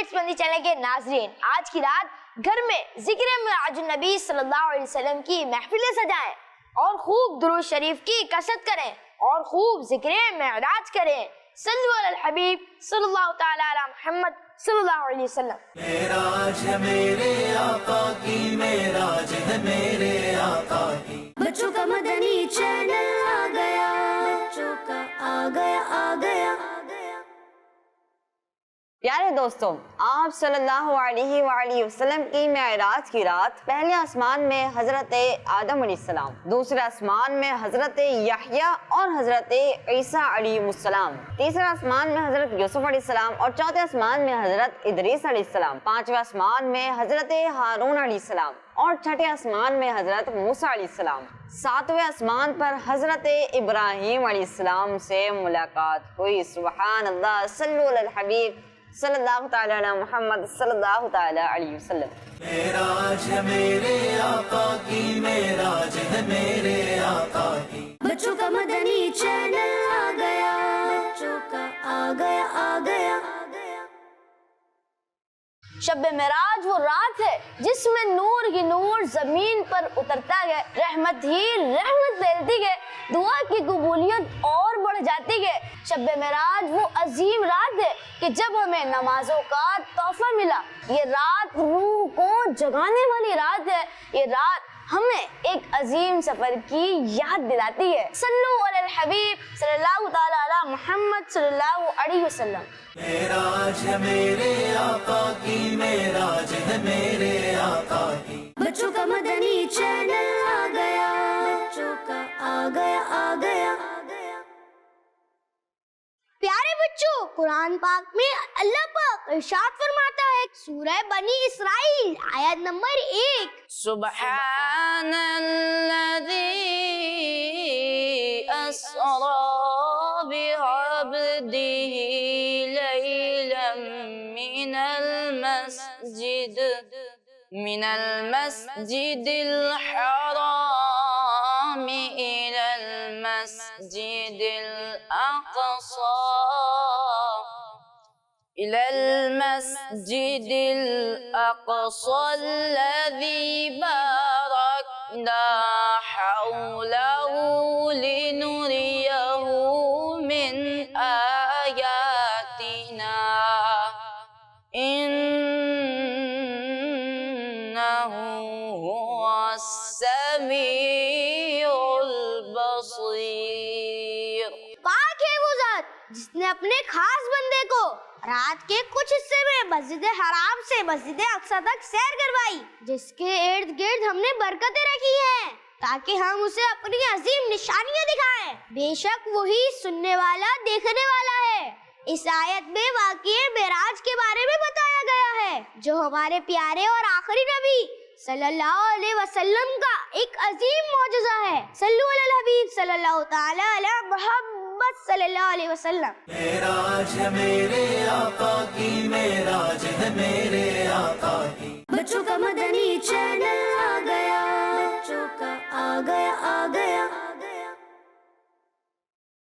Updates بندی channel کے ناظرین، آج کی رات گھر میں ذکر معراج النبی صلی اللہ علیہ وسلم کی محفلیں سجائیں اور خوب درود شریف کی کثرت کریں اور خوب ذکر معراج کریں۔ صلو علی الحبیب صلی اللہ تعالی علی محمد صلی اللہ علیہ وسلم۔ معراج ہے میرے آقا کی، معراج ہے میرے آقا کی۔ بچوں کا مدنی چینل آ گیا، بچوں کا آ گیا آ گیا۔ پیارے دوستوں، آپ صلی اللہ علیہ وآلہ وسلم کی معراج کی رات پہلے آسمان میں حضرت آدم علیہ السلام، دوسرے آسمان میں حضرت یحییٰ اور حضرت عیسیٰ علیہ السلام، تیسرے آسمان میں حضرت یوسف علیہ السلام اور چوتھے آسمان میں حضرت ادریس علیہ السلام، پانچویں آسمان میں حضرت ہارون علیہ السلام اور چھٹے آسمان میں حضرت موسیٰ علیہ السلام، ساتویں آسمان پر حضرت ابراہیم علیہ السلام سے ملاقات ہوئی۔ سبحان اللہ، صلو علی الحبیب صلی اللہ تعالی علی محمد صلی اللہ تعالی علیہ وسلم۔ معراج ہے میرے آقا کی، معراج ہے میرے آقا کی۔ بچوں کا مدنی چینل آ گیا، بچوں کا آ گیا آ گیا۔ شب معراج وہ رات ہے جس میں نور ہی نور زمین پر اترتا گیا، رحمت ہی رحمت پھیلتی گئے، دعا کی قبولیت اور بڑھ جاتی گئے۔ شب معراج وہ عظیم رات ہے کہ جب ہمیں نمازوں کا تحفہ ملا۔ یہ رات روح کو جگانے والی رات ہے، یہ رات ہمیں ایک عظیم سفر کی یاد دلاتی ہے۔ صلو علی الحبیب صلی اللہ تعالی علی محمد صلی اللہ علیہ وسلم۔ معراج ہے میرے آقا کی، معراج ہے میرے آقا کی۔ بچوں کا مدنی چینل آ گیا، بچوں کا آ گیا آ گیا۔ پیارے بچوں، قرآن پاک میں اللہ پاک ارشاد فرماتا ہے، سورہ بنی اسرائیل آیت نمبر 1، سبحان الذی اسری بعبدہ لیلا من المسجد الحرام إلى المسجد الأقصى الذي باركنا حوله لنريه من آياتنا إنه هو السميع البصير۔ پاک ہے وہ ذات جس نے اپنے خاص بندے کو رات کے کچھ حصے میں مسجد حرام سے مسجد اقصی تک سیر کروائی، جس کے ارد گرد ہم نے برکتیں رکھی ہیں تاکہ ہم اسے اپنی عظیم نشانیاں دکھائیں۔ بے شک وہی سننے والا دیکھنے والا ہے۔ اس آیت میں واقعہ معراج کے بارے میں بتایا گیا ہے، جو ہمارے پیارے اور آخری نبی صلی اللہ علیہ وسلم کا ایک عظیم معجزہ ہے۔ صلو علی الحبیب صلی اللہ تعالی علی محمد صلی اللہ علیہ وسلم۔ معراج ہے میرے آقا کی، معراج ہے میرے آقا کی۔ بچوں کا مدنی چینل آ گیا،